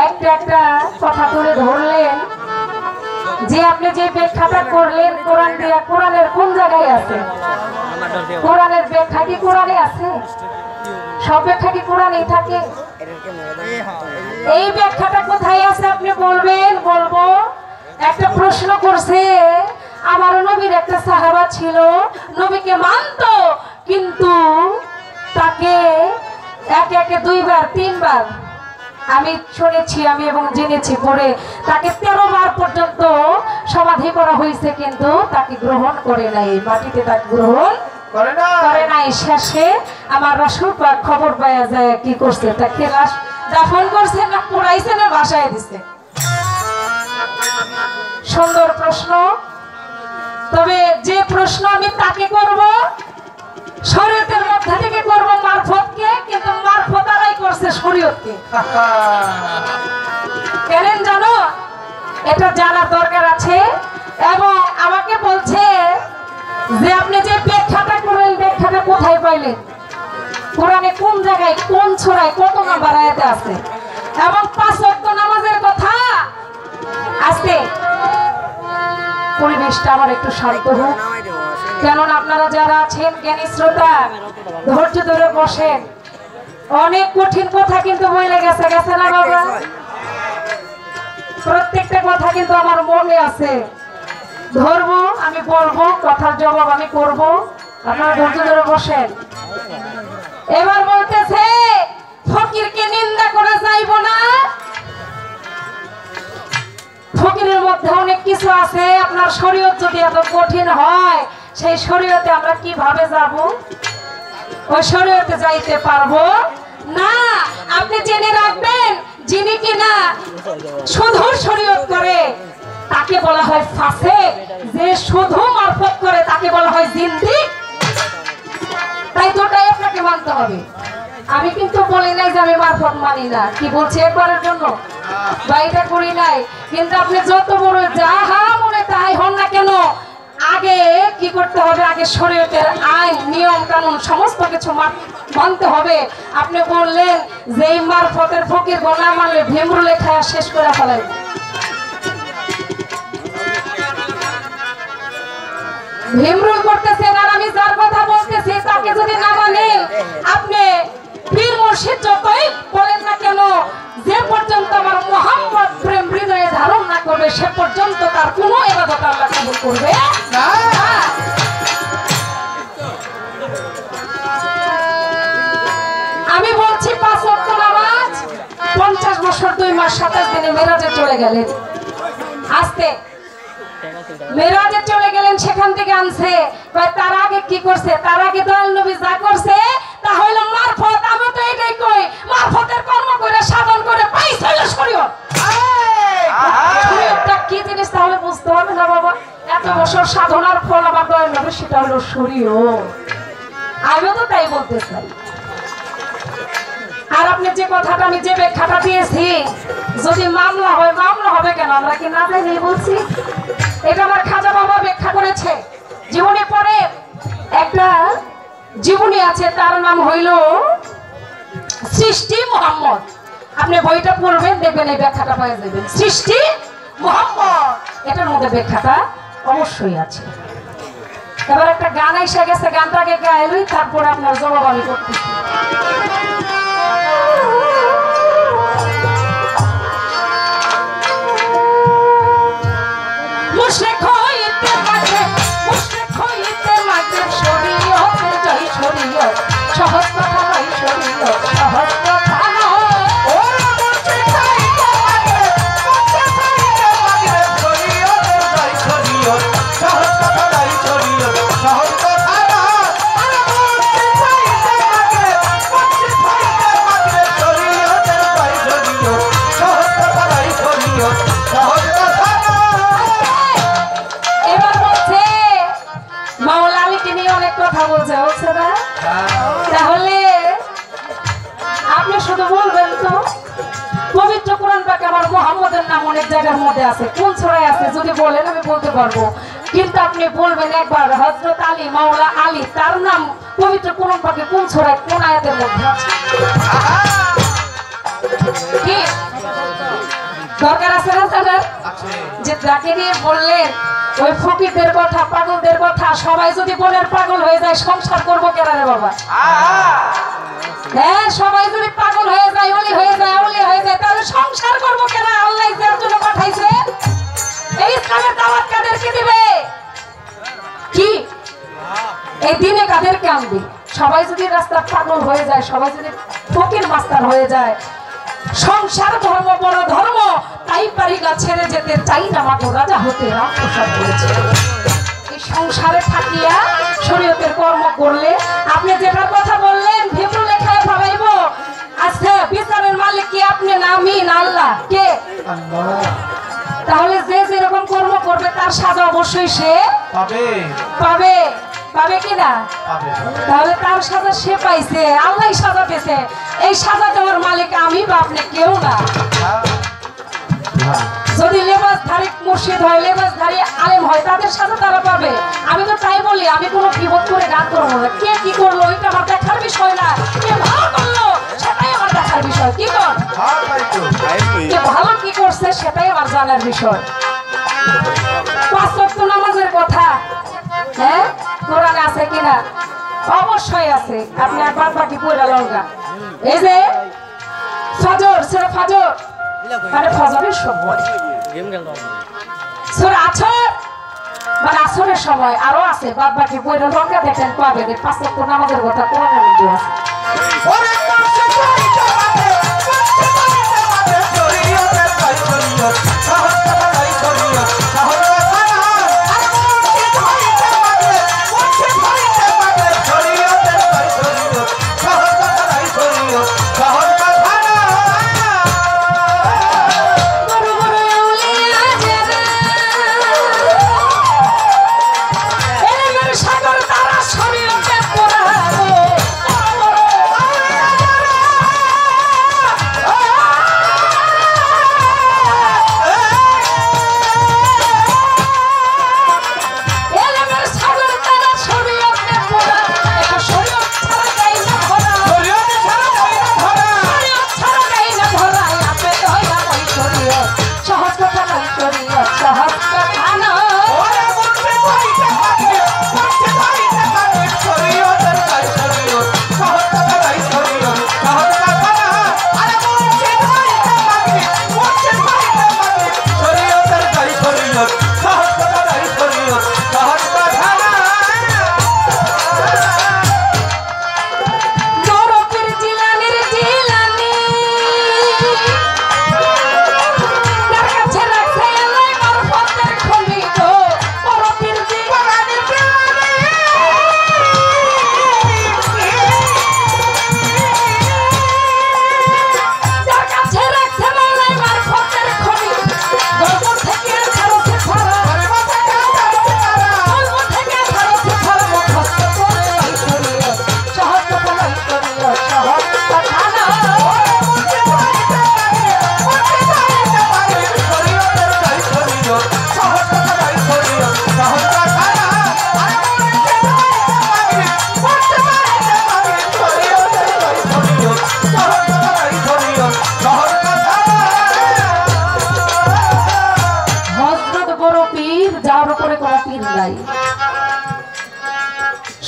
একটা একটা কথা তুলে ধরলেন যে আপনি যে ব্যাখ্যাটা করলেন কোরআন দিয়ে, কোরআনের কোন জায়গায় আছে? কোরআনের ব্যাখ্যা কি কোরআনে আছে? সব ব্যাখ্যা কি কোরআনেই থাকে? এই ব্যাখ্যাটা কোথায় আছে আপনি বলবেন? বলবো। একটা প্রশ্ন করছে, আমার নবীর একটা সাহাবা ছিল, নবীকে মানতো কিন্তু তাকে একে একে 2 বার 3 বার, আমি শুনেছি আমি এবং জেনেছি পরে, তাকে 13 বার পর্যন্ত সমাধি করা হয়েছে কিন্তু তাকে গ্রহণ করে নাই, মাটিতে তাকে গ্রহণ করে নাই। শেষে আমার রাসূল পাক খবর পাওয়া যায় কি করছে, তাকে লাশ দাফন করছে না পোড়াইছে না ভাসায় দিছে। সুন্দর প্রশ্ন। তবে যে প্রশ্ন আমি তাকে করব, শরীয়তের মধ্যে থেকে করব মারফতকে, কিন্তু মারফত আলাই করছে শরীয়তকে। কেন জানো? এটা জানার দরকার আছে। এবং আমাকে বলছে যে আপনি যে ব্যাখ্যাটা করলেন, ব্যাখ্যাটা কোথায় পাইলেন? কোরআনে কোন জায়গায়, কোন সূরায়, কত নাম্বার আয়াতে আছে? এবং 5 ওয়াক্ত নামাজের কথা আছে। পরিবেশটা আমার একটু শান্ত হোক, কেননা আপনারা যারা আছেন জ্ঞানী শ্রোতা, ধৈর্য ধরে বসেন। অনেক কঠিন কথা কিন্তু বলে গেছে না বাবা? প্রত্যেকটা কথা কিন্তু আমার মনে আছে। ধরবো, আমি বলবো, কথার জবাব আমি করব, আপনারা ধৈর্য ধরে বসেন। এবার বলতেছে ফকিরকে নিন্দা করা যাইব না। ফকিরের মধ্যে অনেক কিছু আছে। আপনার শরীয়ত যদি এত কঠিন হয়, সেই শরীয়তে আমরা কিভাবে যাব? ওই শরীয়তে যাইতে পারবো না। আপনি জেনে রাখবেন, যিনি কিনা শুধু শরীয়ত করে তাকে বলা হয় ফাসিক, যে শুধু মারফত করে তাকে বলা হয় জিন্দিক। তাই দুটাই আপনাকে মানতে হবে। আমি কিন্তু বলি নাই যে আমি মারফত মানি না, কি বলছি একবারের জন্য বাইটা করি নাই। কিন্তু আপনি যত বড় যাহা মনে তাই হন না কেন, আগে কি করতে হবে? আগে শরীয়তের আইন, নিয়ম কানুন সমস্ত কিছু মানতে হবে। আপনি বললেন যে এই মারফতের ফকির না মানলে ভেমরু লেখা শেষ করে ফেলাই। ভেমরুল করতেছেন, আর আমি যার কথা বলতেছি তাকে যদি না মানেন, আপনি পীর মুর্শিদ যতই বলেন না কেন, যে পর্যন্ত আমার মুহাম্মদ প্রেম হৃদয়ে ধারণ না করবে সে পর্যন্ত তার কোনো ইবাদত আল্লাহ কবুল করবে না। আমি বলছি 5 ওয়াক্ত নামাজ 50 বছর 2 মাস 27 দিনে মেরাজে চলে গেলেন। আস্তে মেরাজে চলে গেলেন, সেখান থেকে আনছে। তার আগে কি করছে? তার আগে দয়াল নবী যা করছে তা হইল মারফত। আমি তো এটাই কই, মারফতের কর্ম করে সাধন করে পাইছে শরীয়ত। শরীয়তটা কি জিনিস তাহলে বুঝতে হবে না বাবা? এত বছর সাধনার ফল আমার দয়াল নবী, সেটা হলো শরীয়ত। আমিও তো তাই বলতে চাই। আর আপনি যে কথাটা, আমি যে ব্যাখ্যাটা দিয়েছি, যদি মামলা হয়, মামলা হবে কেন? আমরা কি না জানি বলছি? এটা আমার খাজা বাবা ব্যাখ্যা করেছে। জীবনে পরে একটা জীবনী আছে, তার নাম হইল সৃষ্টি মুহাম্মদ। আপনি বইটা পড়বেন, দেখবেন এই ব্যাখ্যাটা পেয়ে যাবেন। সৃষ্টি মুহাম্মদ, এটার মধ্যে ব্যাখ্যাটা অবশ্যই আছে। এবার একটা গান এসে গেছে, গানটাকে গাইলই, তারপরে আপনার জবাব আমি করতেছি। মুশরিক হইতে মাগরিব শরীয়তের জয় শরীয়ত, সহজ কথা নয় শরীয়ত, সহজ কথা নয়। ও মুশরিক হইতে মাগরিব শরীয়তের জয় শরীয়ত, সহজ কথা নয় শরীয়ত, সহজ কথা নয়। আরে মুশরিক হইতে মাগরিব শরীয়তের জয় শরীয়ত, সহজ কথা নয় শরীয়ত, সহজ কথা নয়। মাওলা আলীকে নিয়ে অনেক কথা বলছে না? তাহলে আপনি শুধু বলবেন তো, পবিত্র কোরআন পাকে আমার মুহাম্মদের নাম অনেক জায়গার মধ্যে আছে, কোন সূরায় আছে যদি বলেন আমি বলতে পারবো। কিন্তু আপনি বলবেন একবার হযরত আলী, মাওলা আলী, তার নাম পবিত্র কোরআন পাকে কোন সূরায়, কোন আয়াতের মধ্যে আছে? কি দরকার আছে না জানার? যে যাকে নিয়ে বললেন ওই ফকিরদের কথা, পাগলদের কথা, সবাই যদি বোনের পাগল হয়ে যায় সংসার করবো কেন রে বাবা? হ্যাঁ, সবাই যদি পাগল হয়ে যায়, অলি হয়ে যায়, আউলি হয়ে যায়, তাহলে সংসার করবো কেন? আল্লাহ যার জন্য পাঠাইছে। এই ইসলামের দাওয়াত কাদেরকে দিবে? কি এই দিনে কাদেরকে আনবে? সবাই যদি রাস্তা পাগল হয়ে যায়, সবাই যদি ফকির মাস্টার হয়ে যায়, সংসার ধর্ম বড় ধর্ম, তাই পারি না ছেড়ে যেতে, চাই না মাগো রাজা হতে রাম প্রসাদ বলেছে। এই সংসারে থাকিয়া শরীয়তের কর্ম করলে, আপনি যেটার কথা বললেন ভেবু লেখায় ভাবাইব, আচ্ছা বিচারের মালিক কি আপনি না আমি না আল্লাহ? কে? তাহলে যে যেরকম কর্ম করবে তার সাজা অবশ্যই সে পাবে। পাবে পাবে কিনা? তাহলে তার সাজা সে পাইছে, আল্লাহ সাজা পেয়েছে। এই সাজা দেওয়ার মালিক আমি বা আপনি কেউ না। যদি লেবাসধারী মুর্শিদ হয়, লেবাসধারী আলেম হয়, তাদের সাজা তারা পাবে। আমি তো তাই বলি, আমি কোনো বিপদ করে গান করবো না। কে কি করলো ওইটা আমার দেখার বিষয় না, কে ভালো করলো সেটাই আমার দেখার বিষয়। কি কর কে ভালো কি করছে সেটাই আমার জানার বিষয়। 5 ওয়াক্ত নামাজের কথা হ্যাঁ কোরআনে আছে কিনা? অবশ্যই আছে। আপনি একবার বাকি পড়া লঙ্কা। এই যে ফজর, সূরা ফজর, মানে ফজরের সময়, সূরা আসর মানে আসরের সময়, আরো আছে বাদ বাকি পড়া লঙ্কা, দেখেন পাবেন। 5 ওয়াক্ত নামাজের কথা কোরআনের মধ্যে আছে।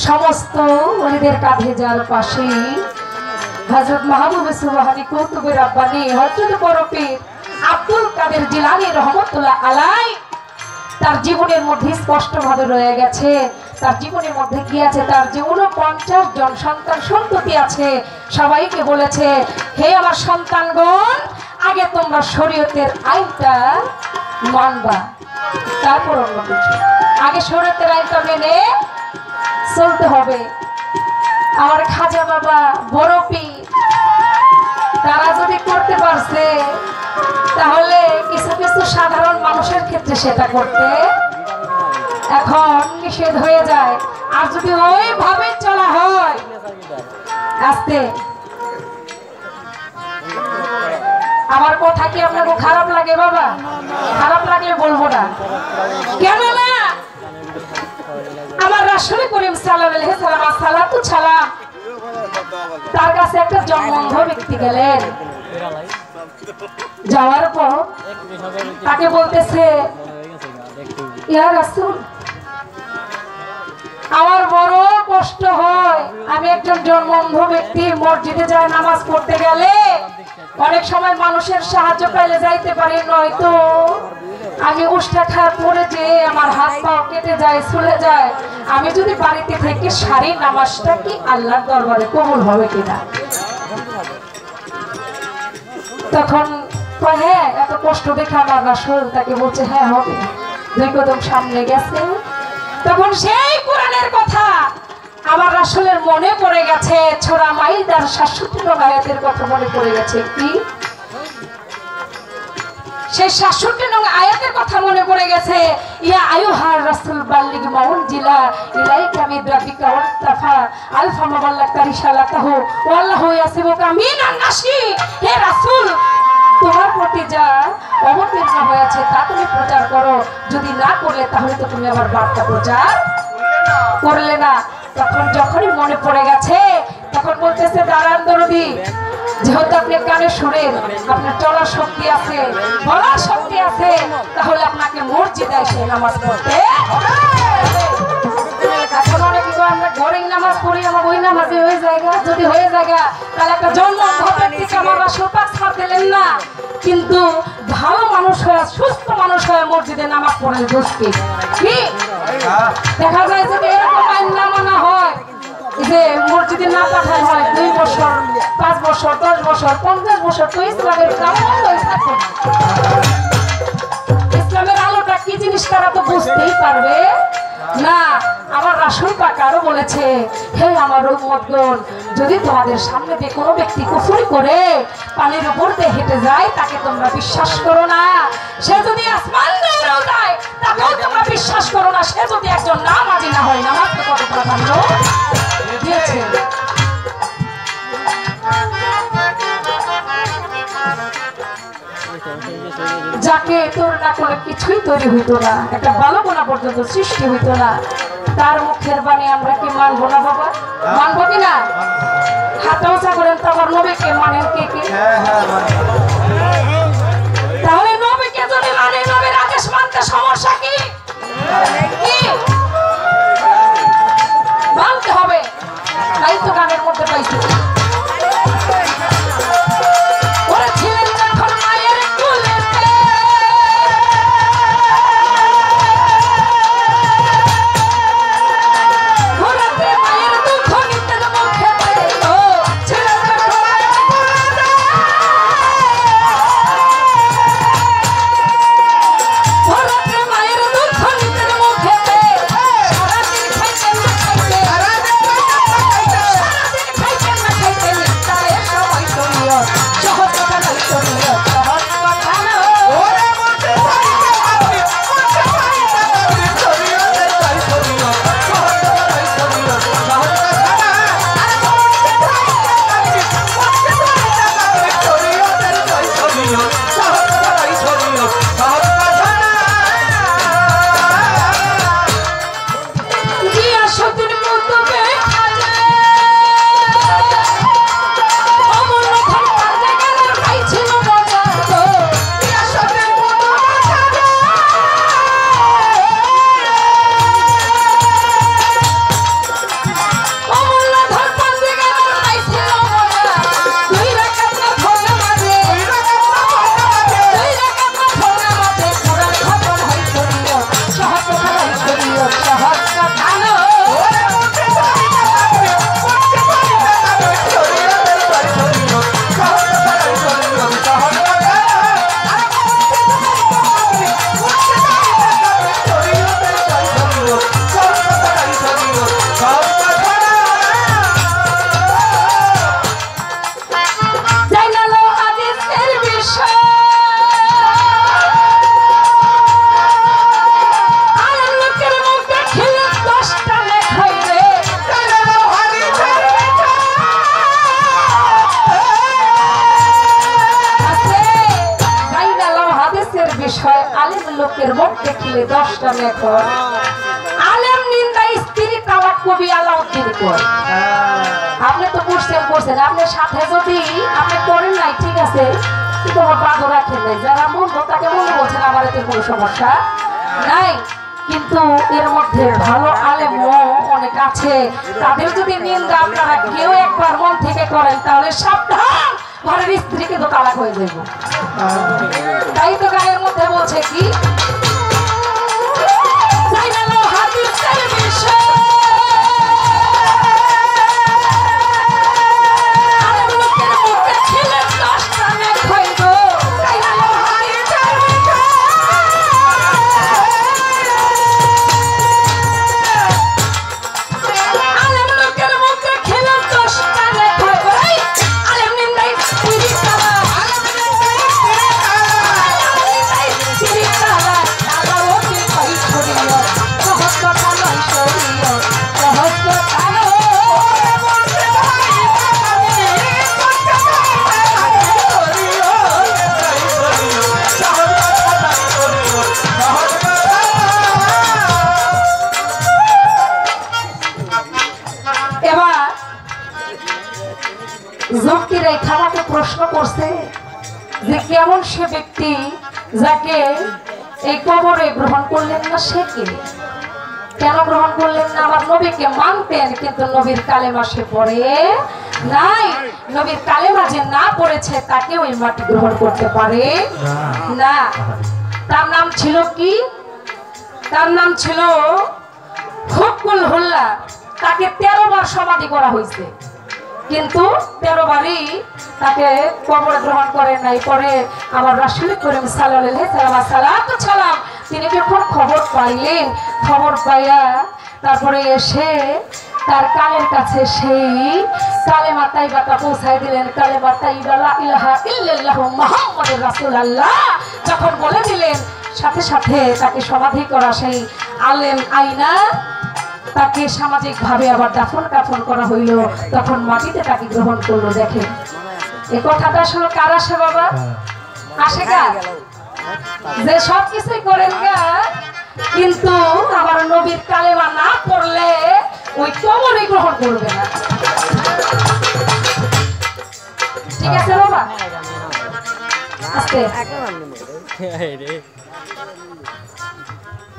সমস্ত ওলিদের কাঁধে যার পাশে হযরত মাহবুবে সুবহানী কুতুবে রাব্বানী হযরত বড় পীর আব্দুল কাদের জিলানী রহমাতুল্লাহ আলাইহি, তার জীবনের মধ্যে স্পষ্ট ভাবে রয়ে গেছে। তার জীবনের মধ্যে কি আছে? তার যে 49 জন সন্তান সন্ততি আছে, সবাইকে বলেছে, হে আমার সন্তানগণ, আগে তোমরা শরীয়তের আইনটা মানবা, তারপর অন্য কিছু। আগে শরীয়তের আইনটা মেনে চলতে হবে। আমার খাজা বাবা বড় পীর তারা যদি করতে পারছে, তাহলে কিছু কিছু সাধারণ মানুষের ক্ষেত্রে সেটা করতে এখন নিষেধ হয়ে যায়। আর যদি ওইভাবে চলা হয়, আস্তে আমার কথা কি আপনাকে খারাপ লাগে বাবা? খারাপ লাগলে বলবো না, কেন না? আমার রাসূল করিম সাল্লাল্লাহু আলাইহি সাল্লাম সালাতু সালাম, তার কাছে একটা জন্মন্ধ ব্যক্তি গেলেন। যাওয়ার পর তাকে বলতেছে ইয়া রাসূল আমার বড় কষ্ট হয়, আমি একজন জন্মন্ধ ব্যক্তি, মসজিদে যায় নামাজ পড়তে গেলে অনেক সময় মানুষের সাহায্য পাইলে যাইতে পারি, নয়তো আমি উষ্টা খায় পড়ে যে আমার হাত পাও কেটে যায়, চলে যায়। আমি যদি বাড়িতে থেকে সারি নামাজটা কি আল্লাহর দরবারে কবুল হবে কিনা? তখন হ্যাঁ, এত কষ্ট দেখে আমার রাসূল তাকে বলছে হ্যাঁ হবে। দুই কদম সামনে গেছে, তখন সেই কোরআনের কথা আমার রাসূলের মনে পড়ে গেছে। সূরা মাইদার ৬৭ নং আয়াতের কথা মনে পড়ে গেছে। কি সেই ৬৭ নং আয়াতের কথা মনে পড়ে গেছে, ইয়া আইয়ুহার রাসূল বাল্লিগ মা উনজিলা ইলাইকা মির রাব্বিকা ওয়াস্তাফা আলফা মাবাল্লাগতা রিসালাতাহু ওয়াল্লাহু ইয়াসিবুকা মিনান নাসি। হে রাসূল, তোমার প্রতি যা অবতীর্ণ হয়েছে তা তুমি প্রচার করো, যদি না করলে তাহলে তো তুমি আমার বার্তা প্রচার করলে না। তখন যখনই মনে পড়ে গেছে তখন বলতেছে দাঁড়ান দরদি, যেহেতু আপনি কানে শুনেন, আপনার চলার শক্তি আছে, বলার শক্তি আছে, তাহলে আপনাকে মসজিদে এসে নামাজ পড়তে। এখন অনেকে আমরা ঘরেই নামাজ পড়ি, আমার ওই নামাজে হয়ে জায়গা, যদি হয়ে জায়গা তাহলে একটা জন্ম থেকে আমার রাসূল পাক ছাড় দিলেন না। কিন্তু ভালো মানুষ হয়ে, সুস্থ মানুষ হয়ে মসজিদে নামাজ পড়লে দোষ কি? দেখা যায় যে এরকম আইন না মানা হয়, যে মসজিদে না পাঠানো হয় 2 বছর 5 বছর 10 বছর 50 বছর, তো ইসলামের কাম বন্ধই থাকে। ইসলামের আলোটা কি জিনিস তারা তো বুঝতেই পারবে না। আমার রাসূল পাক আরো বলেছে, হে আমার উম্মতগণ, যদি তোমাদের সামনে দিয়ে কোনো ব্যক্তি কুফরি করে পানির উপর দিয়ে হেঁটে যায় তাকে তোমরা বিশ্বাস করো না। সে যদি আসমান দৌড়েও যায় তাকেও তোমরা বিশ্বাস করো না। সে যদি একজন নামাজি না হয়, নামাজকে কত প্রাধান্য দিয়েছে। যাকে তোর না করলে কিছুই তৈরি হইতো না, একটা ভালো গোনা পর্যন্ত সৃষ্টি হইতো না, তার মুখের বাণী আমরা কি মানবো না বাবা? মানবো কিনা? হাত উঁচা করেন তো আমার নবীকে মানেন কে কে? তাহলে নবীকে যদি মানে, নবীর আদেশ মানতে সমস্যা কি? মানতে হবে, তাই তো গানের মধ্যে পাইছি। লোকের মুখ দেখলে 10টা লেখক। আলেম নিন্দা স্ত্রী তালাক কবি আলাউদ্দিন কয়। আপনি তো করছেন আপনার সাথে যদি আপনি করেন নাই ঠিক আছে, কিন্তু আমার বাদ রাখেন নাই। যারা মন্দ তাকে মন্দ বলছেন, আমার এতে কোনো সমস্যা নাই। কিন্তু এর মধ্যে ভালো আলেমও অনেক আছে, তাদের যদি নিন্দা আপনারা কেউ একবার মন থেকে করেন তাহলে সাবধান, ঘরের স্ত্রী কিন্তু তালাক হয়ে যাবে। তাই তো গানের মধ্যে বলছে কি, যুক্তিরা এই খামাকে প্রশ্ন করছে যে কেমন সে ব্যক্তি যাকে এই কবরে গ্রহণ করলেন না, সে কে? কেন গ্রহণ করলেন না? আমার নবীকে মানতেন কিন্তু নবীর কালেমা সে পড়ে নাই। নবীর কালেমা যে না পড়েছে তাকে ওই মাটি গ্রহণ করতে পারে না। তার নাম ছিল কি? তার নাম ছিল হুকুল হুল্লা। তাকে 13 বার সমাধি করা হয়েছে, কিন্তু 13 বারই তাকে কবরে গ্রহণ করেন নাই। পরে আমার রাসূল করিম সাল্লাল্লাহু আলাইহি ওয়াসাল্লাম তিনি যখন খবর পাইলেন, খবর পাইয়া তারপরে এসে তার কানের কাছে সেই কালেমা তাইবাটা পৌঁছায় দিলেন। কালেমা তাইবা লা ইলাহা ইল্লাল্লাহু মুহাম্মাদুর রাসূলুল্লাহ যখন বলে দিলেন, সাথে সাথে তাকে সমাধি করা সেই আলেম আইনা তাকে সামাজিক ভাবে আবার দাফন কাফন করা হইল। তখন মাটিতে তাকে গ্রহণ করলো। দেখেন এই কথাটা আসলে কার আসে বাবা? আসে কার? যে সব কিছুই করেন গা, কিন্তু আমার নবীর কালেমা না পড়লে ওই কবরই গ্রহণ করবে না। ঠিক আছে বাবা? আস্তে।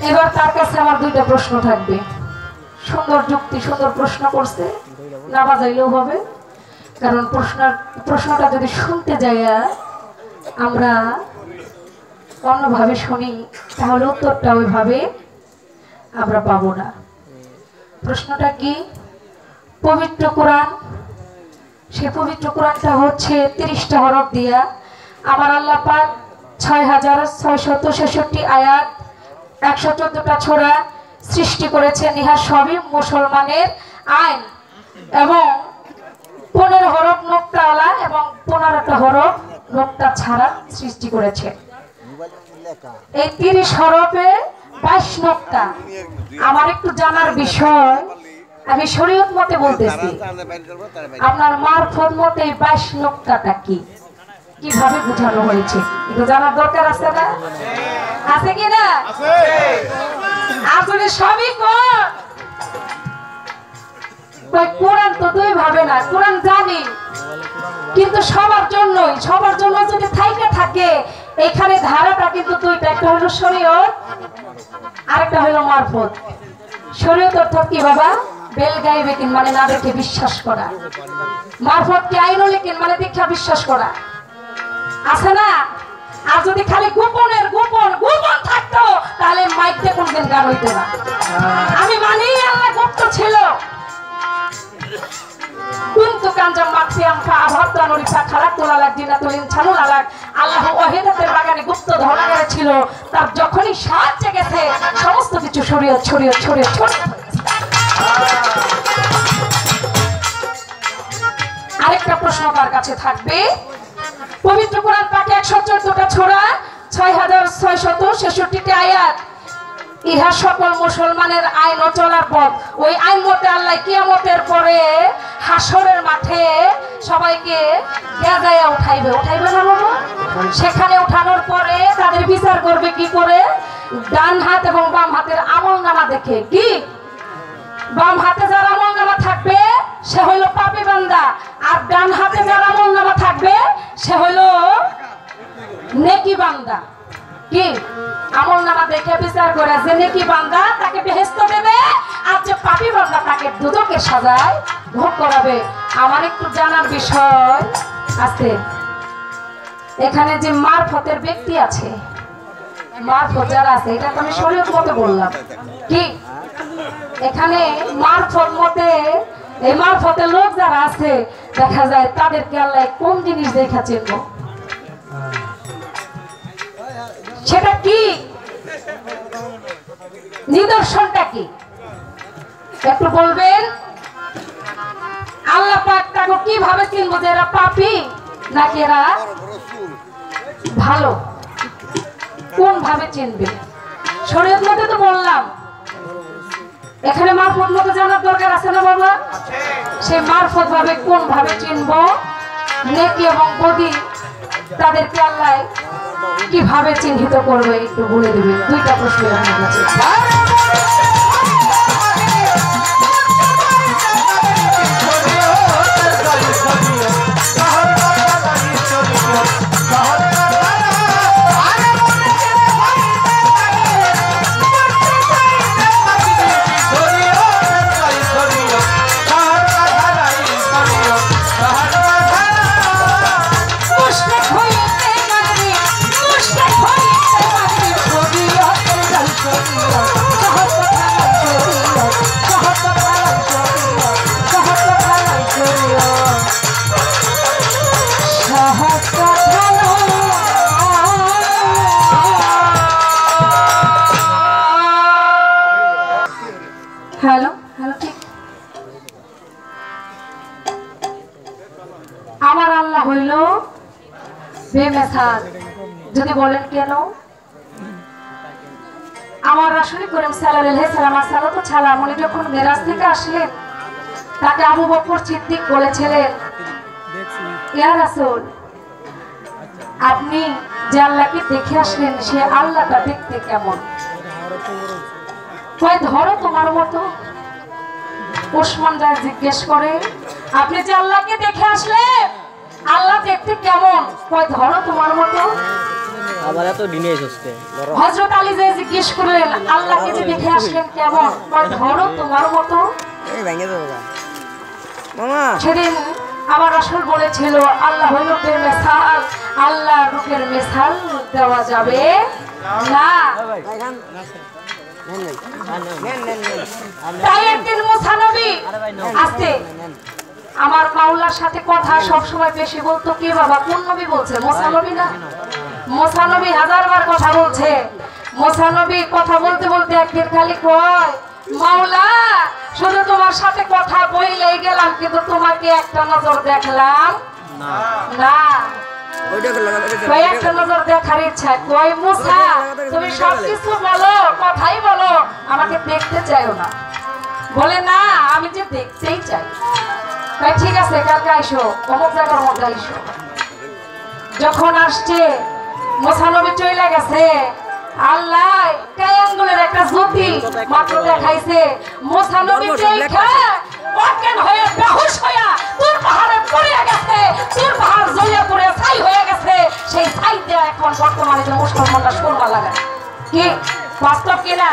এবার তার কাছে আমার 2টা প্রশ্ন থাকবে। সুন্দর যুক্তি, সুন্দর প্রশ্ন করছে, না বাজাইলেও হবে। কারণ প্রশ্নটা যদি শুনতে যাই আমরা অন্যভাবে শুনি তাহলে উত্তরটা ওইভাবে আমরা পাবো না। প্রশ্নটা কি? পবিত্র কোরআন, সে পবিত্র কোরআনটা হচ্ছে 30টা হরফ দিয়া আমার আল্লাহ পাক 6666 আয়াত 114টা ছোরা সৃষ্টি করেছেন। ইহা সবই মুসলমানের আইন এবং 15 হরফ নোক্তাওয়ালা এবং 15টা হরফ নোক্তা ছাড়া সৃষ্টি করেছে। এই 30 হরফে 22 নোক্তা। আমার একটু জানার বিষয়, আমি শরীয়ত মতে বলতেছি, আপনার মারফত মতে 22 নোক্তাটা কি, কিভাবে বোঝানো হয়েছে একটু জানার দরকার আছে না? আছে কি না? আসলে সবই কোরআন তো 2 ভাবে না। কোরআন জানি, কিন্তু সবার জন্য যদি থাকে এখানে ধারাটা কিন্তু 2টা। একটা হলো শরীয়ত, আরেকটা হলো মারফত। শরীয়ত অর্থাৎ কি বাবা? বেল গাইবে কিন মানে না দেখে বিশ্বাস করা। মারফত কি আইনুল কিন মানে দেখা বিশ্বাস করা। আছে না? আর যদি খালি গোপনের গোপন থাকতো তাহলে মাইকটা কোনদিন গান হইতো না। আমি মানি আল্লাহ গুপ্ত ছিল, কিন্তু কাঞ্জাম মাকসিয়াম আভাবতা নরিসা খালাকুল আলাক দিনাতুল ইনসানুল আলাক আল্লাহ ওয়াহিদাতের বাগানে গুপ্ত ধরাগারে ছিল। তার যখনই সাজ জেগেছে সমস্ত কিছু শরীয়ত আরেকটা প্রশ্ন তার কাছে থাকবে। পবিত্র কোরআন পাকে 114টা ছোরা 6666টি আয়াত, ইহা সকল মুসলমানের আইন ও চলার পথ। ওই আইন মতে আল্লাহ কিয়ামতের পরে হাসরের মাঠে সবাইকে গেজায়া উঠাইবে না বাবা? সেখানে উঠানোর পরে তাদের বিচার করবে কি করে? ডান হাত এবং বাম হাতের আমলনামা দেখে। কি বাম হাতে যার আমলনামা থাকবে সে হইল পাপী বান্দা, আর ডান হাতে যার আমলনামা থাকবে সে হইল নেকি বান্দা। কি আমলনামা দেখে বিচার করে যে নেকি বান্দা তাকে বেহেশত দেবে, আর যে পাপী বান্দা তাকে দুদকের সাজায় ভোগ করাবে। আমার একটু জানার বিষয় আছে, এখানে যে মারফতের ব্যক্তি আছে, মারফত যারা আছে, এটা তো আমি শরীয়ত মতে বললাম। কি এখানে মারফত মতে, এই মারফতের লোক যারা আছে দেখা যায় তাদেরকে আল্লাহ কোন জিনিস দেখা চিনব, সেটা কি, নিদর্শনটা কি একটু বলবেন? আল্লাহ পাক তাকে কিভাবে চিনবো যে এরা পাপী নাকি এরা ভালো, কোন ভাবে চিনবে? শরীয়ত মতে তো বললাম, এখানে মারফত মতে জানার দরকার আছে না বাবা? সেই মারফত ভাবে কোন ভাবে চিনবো নেকি এবং বদি, তাদেরকে আল্লাহ কিভাবে চিহ্নিত করবে একটু বলে দিবে। দুইটা প্রশ্ন আমার কাছে। হ্যালো হ্যালো, ঠিক। আমার আল্লাহ হইল বেমেসাল। যদি বলেন কেন? আমার রাসূল করিম সাল্লাল্লাহু আলাইহি ওয়াসাল্লাম তো ছাড়া উনি যখন মেরাজ থেকে আসলেন, তাকে আবু বকর সিদ্দিক বলেছিলেন, ইয়া রাসূল, আপনি যে আল্লাহকে দেখে আসলেন সে আল্লাহটা দেখতে কেমন? কয় ধরো তোমার মতো। ওসমান যা জিজ্ঞেস করে, আপনি যে আল্লাহকে দেখে আসলেন আল্লাহ দেখতে কেমন? কয় ধরো তোমার মতো। আবার এত দিনে এসেছে। হযরত আলী যে জিজ্ঞেস করলেন আল্লাহকে যে দেখে আসলেন কেমন? কয় ধরো তোমার মতো। এই ভেঙে দেবো মামা। সেদিন আমার রাসূল বলেছিল আল্লাহ হইল বেমিসাল, আল্লাহ রূপের মিসাল দেওয়া যাবে না। তাই একদিন মুসা নবী আসতে আমার মাওলার সাথে কথা সব সময় বেশি বলতো। কি বাবা, কোন নবী বলছে? মুসা নবী না? মুসা নবী হাজারবার কথা বলছে। মুসা নবী কথা বলতে বলতে একদিন খালি কয়, মাওলা শুধু তোমার সাথে কথা বলেই গেলাম, কিন্তু তোমাকে একটা নজর দেখলাম না। একটা নজর দেখার ইচ্ছা। কয় মুসা তুমি সবকিছু বলো, কথাই বলো, আমাকে দেখতে চাইও না। বলে না, আমি যে দেখতেই চাই। তাই ঠিক আছে, কালকে আইসো, অমুক জায়গার মধ্যে আইসো। যখন আসছে মুসা নবী চলে গেছে, আল্লাহ কয় আঙ্গুলের একটা জ্যোতি মাত্র দেখাইছে। মুসা নবী অজ্ঞান হয়ে বেহুশ হয়ে তুর পাহাড়ে পড়ে গেছে, তুর পাহাড় জ্বলে পড়ে ছাই হয়ে গেছে। সেই ছাই দিয়ে এখন বর্তমানে যে মুসলমানরা সুরমা লাগায়, কি বাস্তব কিনা?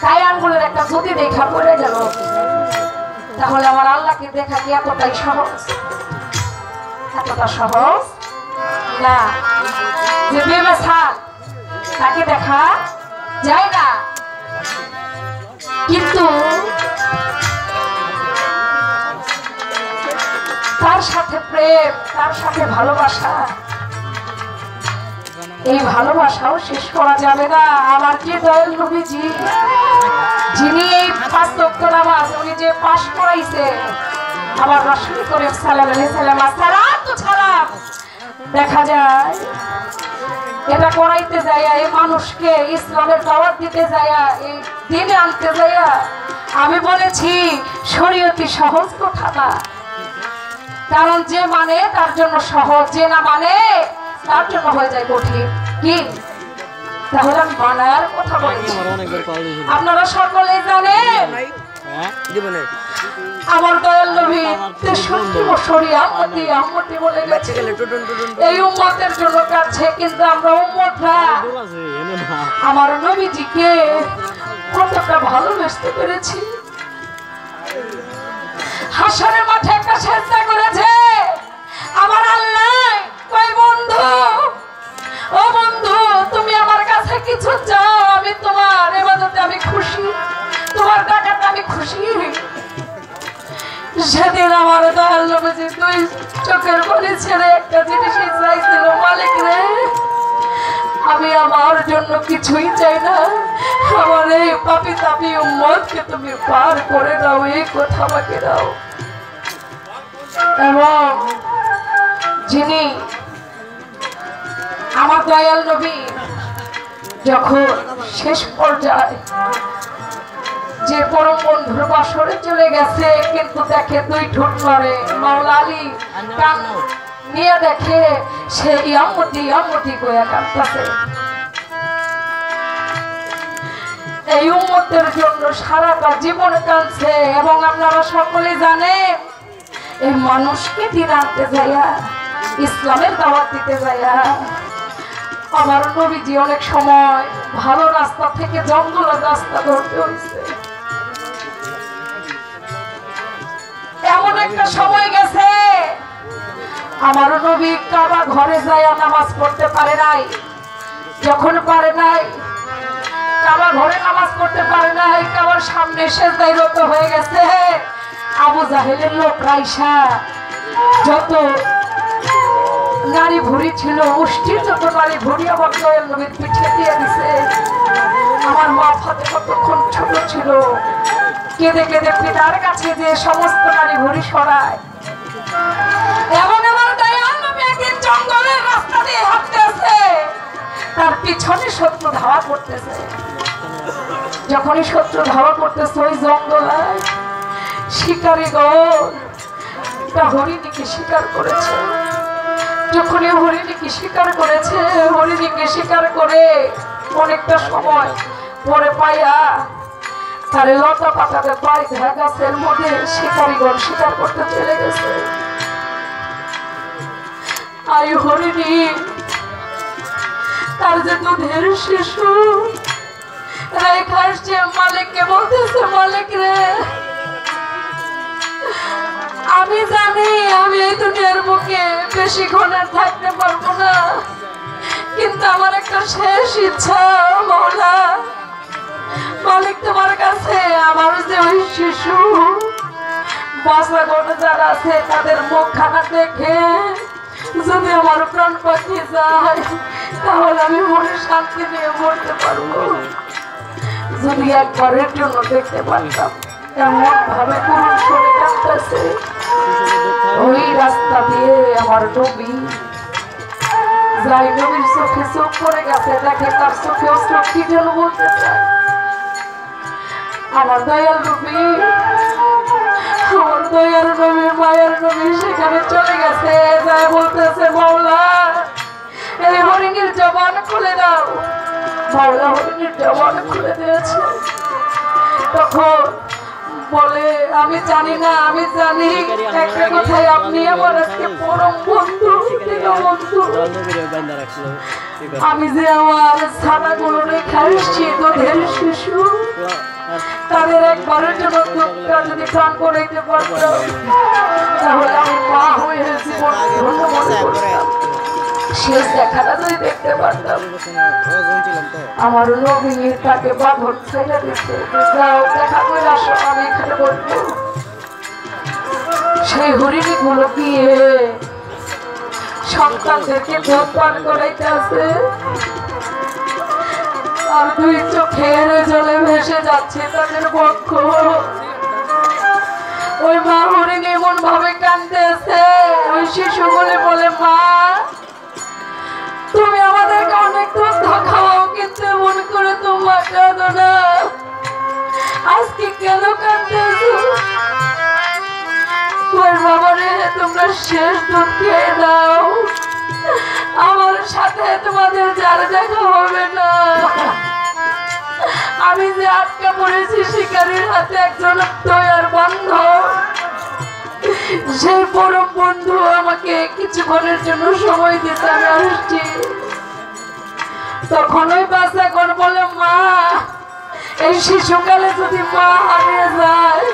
তাই আঙ্গুলের একটা জ্যোতি দেখা পড়ে গেল। তাহলে আমার আল্লাহকে দেখা কি এতটাই সহজ? এতটা সহজ না। যে বেমিসাল তাকে দেখা যায় না, কিন্তু তার সাথে প্রেম, তার সাথে ভালোবাসা, এই ভালোবাসাও শেষ করা যাবে না। আমার যে দয়াল নবীজি, যিনি এই 5 ওয়াক্ত নামাজ উনি যে পাশ করাইছে, আমার রাসূল করিম সাল্লাল্লাহু আলাইহি ওয়াসাল্লাম সালাত ছাড়া দেখা যায় এটা করাইতে যায়, এই মানুষকে ইসলামের দাওয়াত দিতে যায়, এই দিনে আনতে যায়। আমি বলেছি শরীয়তি সহজ কথা না, কারণ যে মানে তার জন্য সহজ, যে না মানে তার জন্য হয়ে যায় কঠিন। কি তাহলে আমি বানার কথা বলছি। আপনারা সকলেই জানেন আমার দয়াল নবী 63 বছরই আম্মতি বলে গেছে। এই উম্মতের জন্য কাছে, কিন্তু আমরা উম্মতরা আমার নবীজিকে কতটা ভালোবাসতে পেরেছি। হাসরের মাঠে একটা চেষ্টা করেছে আমার আল্লাহ, কই বন্ধু, ও বন্ধু, তুমি আমার কাছে কিছু চাও, আমি তোমার ইবাদতে আমি খুশি, তোমার ডাকাতে আমি খুশি। সেদিন আমার দয়াল নবীজি দুই চোখের পানি ছেড়ে একটা জিনিসই চাইছিল, মালিক রে, আমি আমার জন্য কিছুই চাই না, আমার এই পাপী তাপী উম্মতকে তুমি পার করে দাও, এই কথা আমাকে দাও। এবং যিনি আমার দয়াল নবী যখন শেষ পর্যায়ে যে পরম বন্ধুর বাসরে চলে গেছে, কিন্তু দেখে দুই ঠোঁট মারে মাওলা আলী কান নিয়ে দেখে সে ইয়ামতি ইয়ামতি কইয়া কাঁদতেছে। এই উম্মতের জন্য সারাটা জীবন কাঁদছে। এবং আপনারা সকলেই জানেন এই মানুষকে দিন আনতে যাইয়া, ইসলামের দাওয়াত দিতে যাইয়া আমার নবীজি অনেক সময় ভালো রাস্তা থেকে জঙ্গলের রাস্তা ধরতে হয়েছে। এমন একটা সময় গেছে আমার নবী কাবা ঘরে যায় নামাজ পড়তে পারে নাই। যখন পারে নাই, কাবা ঘরে নামাজ পড়তে পারে নাই, কাবার সামনে সেজদায় রত হয়ে গেছে। আবু জাহেলের লোক রাইসা যত নারী ভুড়ি ছিল, মুষ্টির যত নারী ভুড়ি আমার দয়াল নবীর পিঠে দিয়ে দিছে। আমার মা ফাতে কতক্ষণ ছোট ছিল, কেঁদে কেঁদে পিতার কাছে যে সমস্ত নারী ভুড়ি সরায়। এমন আমার দয়াল নবী একদিন জঙ্গলের রাস্তা দিয়ে হাঁটতেছে, তার পিছনে শত্রু ধাওয়া করতেছে। যখনই শত্রু ধাওয়া করতেছে, ওই জঙ্গলায় শিকারীগণ একটা হরিণীকে শিকার করেছে। যখনই হরিণীকে শিকার করেছে, হরিণীকে শিকার করে অনেকটা সময় পরে পাইয়া তারে লতা পাতাতে পাই গাছের মধ্যে শিকারীগণ শিকার করতে চলে গেছে। আই হরিণী তার যে দুধের শিশু রেখার যে মালিককে বলতেছে, মালিক রে, আমি জানি আমি এই দুনিয়ার বুকে বেশিক্ষণ আর থাকতে পারবো না, কিন্তু আমার একটা শেষ ইচ্ছা মাওলা, মালিক তোমার কাছে আমার যে ওই শিশু বাচ্চাগণ যারা আছে তাদের মুখখানা দেখে যদি আমার প্রাণ পাখি যায়, তাহলে আমি মনে শান্তি নিয়ে মরতে পারবো। যদি একবারের জন্য দেখতে পারতাম এমন ভাবে করুণ সরে কাঁদতেছে। ওই রাস্তা দিয়ে আমার নবী যাই, নবীর চোখে চোখ পড়ে গেছে, দেখে তার চোখে অস্ত্র কি যেন বলতে চায়। আমার দয়াল নবী, আমার দয়াল নবী, মায়ের নবী সেখানে চলে গেছে, যাই বলতেছে, মাওলা এই হরিণীর জবান খুলে দাও। মাওলা হরিণীর জবান খুলে দিয়েছে। তখন বলে, আমি জানি না, আমি জানি একটা কথাই, আপনি আমার আজকে পরম বন্ধু, বন্ধু। আমি যে আমার ছানাগুলো রেখে আসছি, দুধের শিশু, তাদের একবারের জন্য দুধটা যদি প্রাণ করাইতে পারতাম, তাহলে আমি মা হয়ে জীবন ধন্য মনে করতাম, শেষ দেখাটা যদি দেখতে পারতাম। আমার নবী তাকে বাঁধন ছেড়ে দিচ্ছে, যাও দেখা করে আসো, আমি এখানে বলবো। সেই হরিণী গুলো গিয়ে সন্তানদেরকে দুধ পান করাইতে আছে, আর দুই চোখের জলে ভেসে যাচ্ছে তাদের বক্ষ। ওই মা হরিণী এমন ভাবে কাঁদতেছে, ওই শিশুগুলি বলে, মা তুমি আমাদেরকে অনেক দুধ খাওয়াও, কিন্তু এমন করে তোমার কাঁদো না, আজকে কেন কাঁদতেছো? ওই বাবারে, তোমরা শেষ দুধ খেয়ে দাও, আমার সাথে তোমাদের যা আর দেখা হবে না। আমি যে আটকা পড়েছি শিকারীর হাতে একজন দয়ার বান্ধব, সেই পরম বন্ধু আমাকে কিছুক্ষণের জন্য সময় দিতে আমি আসছি। তখন ওই বাচ্চাগণ বলে, মা এই শিশুকালে যদি মা হারিয়ে যায়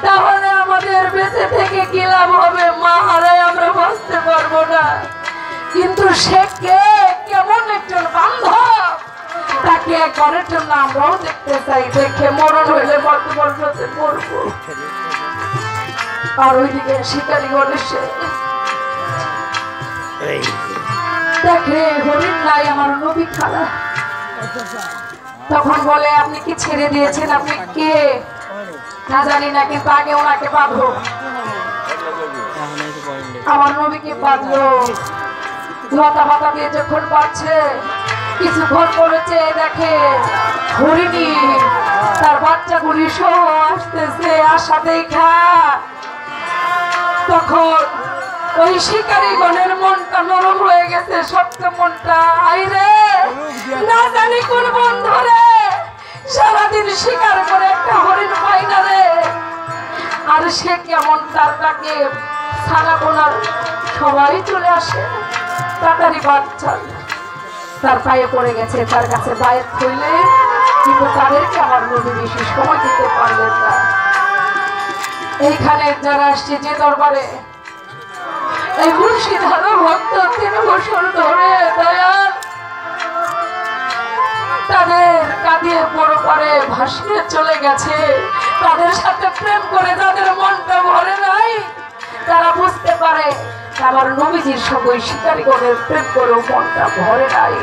তাহলে আমাদের বেঁচে থেকে কি লাভ হবে? মা হারায় আমরা বাঁচতে পারবো না। কিন্তু সে কে, কেমন একজন বান্ধব, তাকে একবারের জন্য আমরাও দেখতে চাই। দেখে মরণ হইলে বর্তমানে পড়বো। আর ওইদিকে শিকারীগণ এসে দেখে হরিণ নাই, আমার নবী খালা। তখন বলে, আপনি কি ছেড়ে দিয়েছেন? আপনি কে? না জানি না, কিন্তু আগে ওনাকে বাঁধো। আমার নবীকে বাঁধলো। লতা পাতা দিয়ে যখন পাচ্ছে, কিছুক্ষণ পড়েছে, দেখে হরিণী তার বাচ্চাগুলি সহ আসতেছে। আশা দেখা তখন ওই শিকারীগণের মনটা নরম হয়ে গেছে, শক্ত মনটা। আইরে না জানি কোন বন্ধুরে সারাদিন শিকার করে একটা হরিণ পাই না রে। আর সে কেমন তার ডাকে ছানা বোনার সবাই চলে আসে, তাড়াতাড়ি বাচ্চা তার পায়ে পড়ে গেছে, তার কাছে পায়ে থইলে, কিন্তু তাদেরকে আমার নবী বেশি সময় দিতে পারলেন না। এইখানে যারা আসছে যে দরবারে, এই মুর্শিদার ভক্ত 3 বছর ধরে দয়াল তাদের কাঁদিয়ে বড় করে ভাসিয়ে চলে গেছে। তাদের সাথে প্রেম করে তাদের মনটা ভরে নাই। তারা বুঝতে পারে আমার নবীজির সঙ্গে শিকারীগণের প্রেম করেও মনটা ভরে নাই।